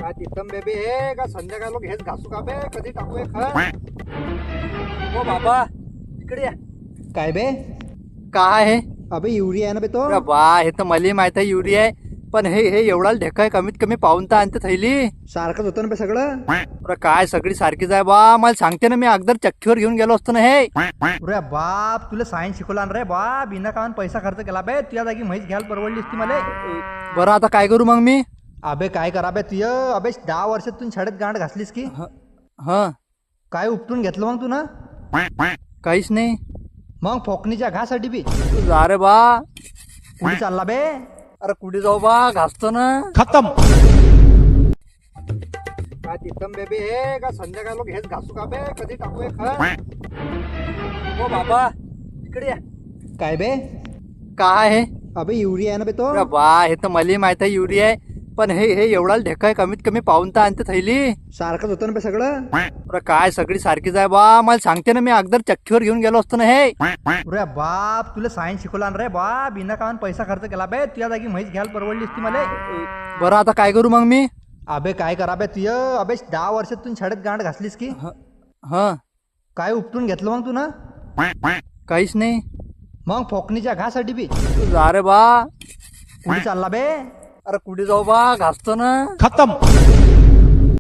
काय तिथं बेबी हे का संध्याकाळ लोक हेच घासू का बे कधी टाकू हे खर हो बाबा इकडे या. काय बे काय आहे अबे युरिया आहे ना बे तो अरे बा हे तर मला माहित आहे युरिया आहे पण हे एवढा ढेका आहे कमीत कमी पाहून तर आणते थैली. सारखंच होतं ना बे सगळं. अरे काय सगळी सारखीच आहे बा मला सांगते ना मी अगदर चक्कीवर घेऊन गेलो असतो ना हे. अरे बाप तुला सायन्स शिकवला ना रे बाप बिना कामान पैसा खर्च केला बे तुझ्या जागी म्हैस घ्यायला परवडली असती मला. बरं आता काय करू मग मी. अबे काय करा बे तुय अबे 10 वर्षात तू शाळेत गांड घासलीस की हा काय उपटून घेतलं मग तू ना काहीच नाही. मग फोकणीच्या घासाठी बी जा रे बा. कुठे चालला बे. अरे कुठे जाऊ बा घासतो ना. खतम. काय तिथं बेबी हे का संध्याकाळ लोक हेच घासू का बे कधी टाकू हे खर हो बाबा इकडे या. काय बे काय आहे अबे युरिया आहे ना बे तो अरे बा हे तर मला माहित आहे युरिया आहे पण हे एवढा ढेका आहे कमीत कमी पाहून तर आणते थैली. सारखंच होतं ना बे सगळं. अरे काय सगळी सारखीच आहे बा मला सांगते ना मी अगदर चक्कीवर घेऊन गेलो असतो ना हे. अरे बाप तुला सायन्स शिकवला ना रे बाप बिना कामान पैसा खर्च केला बे तुझ्या जागी म्हैस घ्यायला परवडली असती मला. बरं आता काय करू मग मी. अबे काय करा बे तुय अबे 10 वर्षात तू शाळेत गांड घासलीस की हा काय उपटून घेतलं मग तू ना काहीच नाही. मग फोकणीच्या घासाठी बी जा रे बा. कुठे चालला बे. अरे कुठे जाऊ बा घासतो ना. खतम.